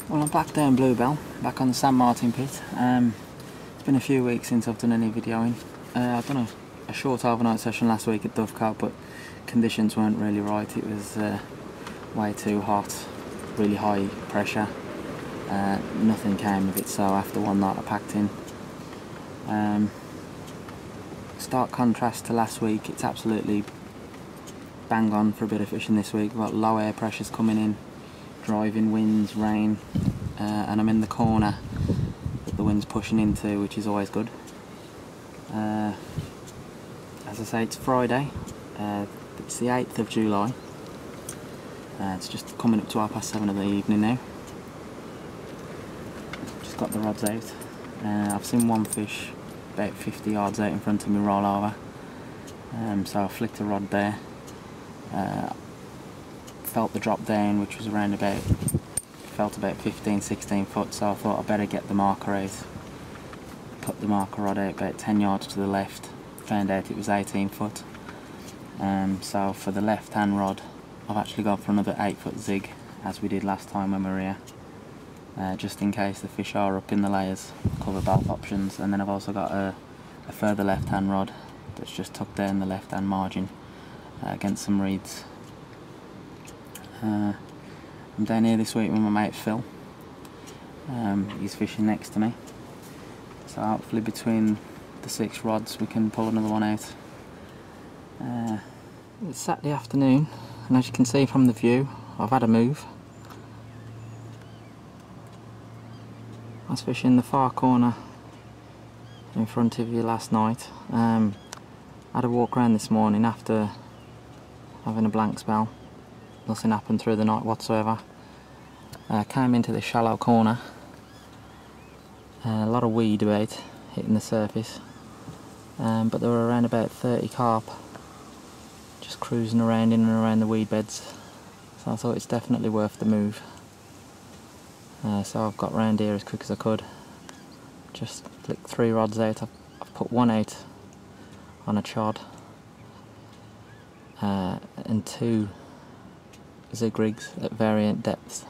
Well, I'm back there in Bluebell, back on the Sandmartin Pit. It's been a few weeks since I've done any videoing. I've done a short overnight session last week at Carp, but conditions weren't really right. It was way too hot, really high pressure. Nothing came of it, so after one night I packed in. Stark contrast to last week, it's absolutely bang on for a bit of fishing this week. We've got low air pressures coming in, driving winds, rain, and I'm in the corner that the wind's pushing into, which is always good. As I say, it's Friday, it's the 8th of July. It's just coming up to 7:30 of the evening now. Just got the rods out. I've seen one fish about 50 yards out in front of me roll over, so I flicked a rod there. Felt the drop down, which was around about 15-16 foot, so I thought I'd better get the marker out. Put the marker rod out about 10 yards to the left, found out it was 18 foot. So for the left hand rod I've actually gone for another 8-foot zig, as we did last time when we were here, just in case the fish are up in the layers. Cover both options. And then I've also got a further left hand rod that's just tucked down the left hand margin against some reeds. I'm down here this week with my mate Phil. He's fishing next to me, so hopefully between the 6 rods we can pull another one out. It's Saturday afternoon, and as you can see from the view, I've had a move. I was fishing the far corner in front of you last night. I had a walk around this morning after having a blank spell. Nothing happened through the night whatsoever. Came into this shallow corner. A lot of weed about hitting the surface, but there were around about 30 carp just cruising around in and around the weed beds, so I thought it's definitely worth the move. So I've got round here as quick as I could. Just flicked 3 rods out. I've put one out on a chod and 2 zig rigs at variant depths,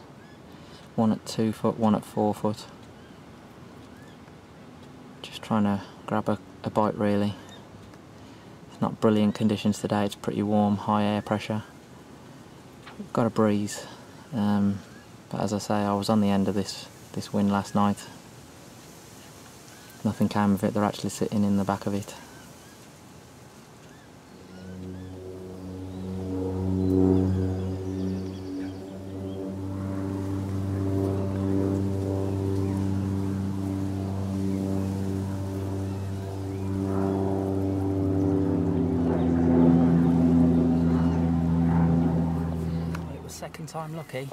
one at 2 foot, one at 4 foot. Just trying to grab a bite really. It's not brilliant conditions today, it's pretty warm, high air pressure. We've got a breeze, but as I say, I was on the end of this wind last night. Nothing came of it, they're actually sitting in the back of it. Second time lucky.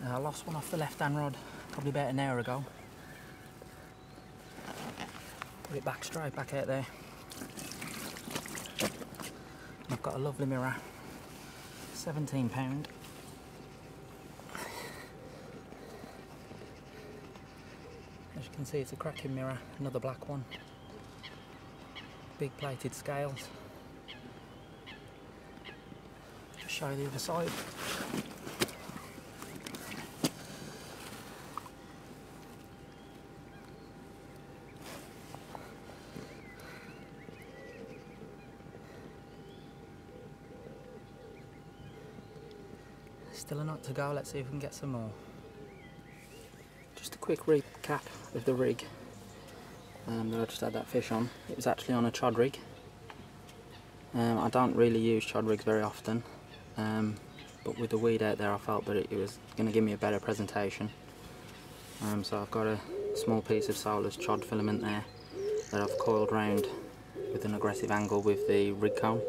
I lost one off the left hand rod probably about an hour ago. Put it back straight back out there. I've got a lovely mirror, £17. As you can see, it's a cracking mirror, another black one. Big plated scales. Just show you the other side. Still a knot to go, let's see if we can get some more. Just a quick recap of the rig that I just had that fish on. It was actually on a chod rig. I don't really use chod rigs very often, but with the weed out there I felt that it was going to give me a better presentation. So I've got a small piece of Solar's chod filament there that I've coiled round with an aggressive angle with the rig cone.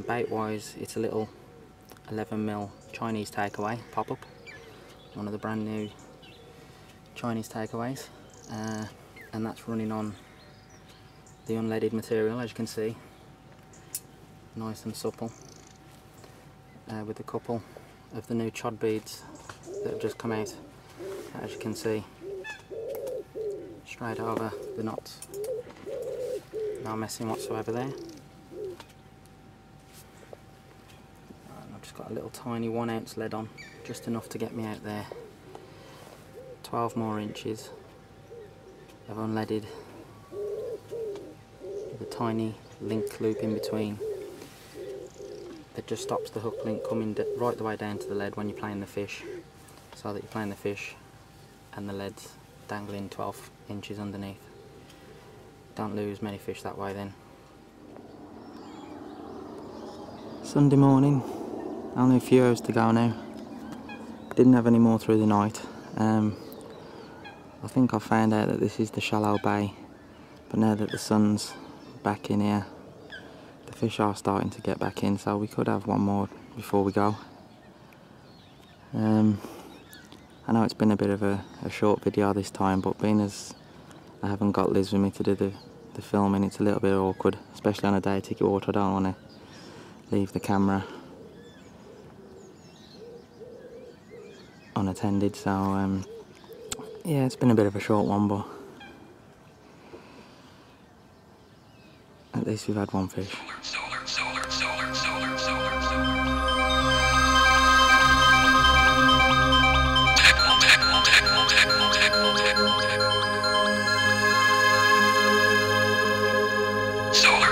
Bait wise, it's a little 11mm Chinese takeaway pop-up, one of the brand new Chinese takeaways, and that's running on the unleaded material, as you can see, nice and supple, with a couple of the new chod beads that have just come out, as you can see, straight over the knots, no messing whatsoever there. I've just got a little tiny 1 ounce lead on, just enough to get me out there. 12 more inches of unleaded with a tiny link loop in between that just stops the hook link coming right the way down to the lead when you're playing the fish, so that you're playing the fish and the lead's dangling 12 inches underneath. Don't lose many fish that way then. Sunday morning, only a few hours to go now. Didn't have any more through the night. I think I found out that this is the shallow bay, but now that the sun's back in here, the fish are starting to get back in, so we could have one more before we go. I know it's been a bit of a short video this time, but being as I haven't got Liz with me to do the filming, it's a little bit awkward, especially on a day ticket water. I don't want to leave the camera unattended, so yeah, it's been a bit of a short one, but at least we've had one fish. Solar.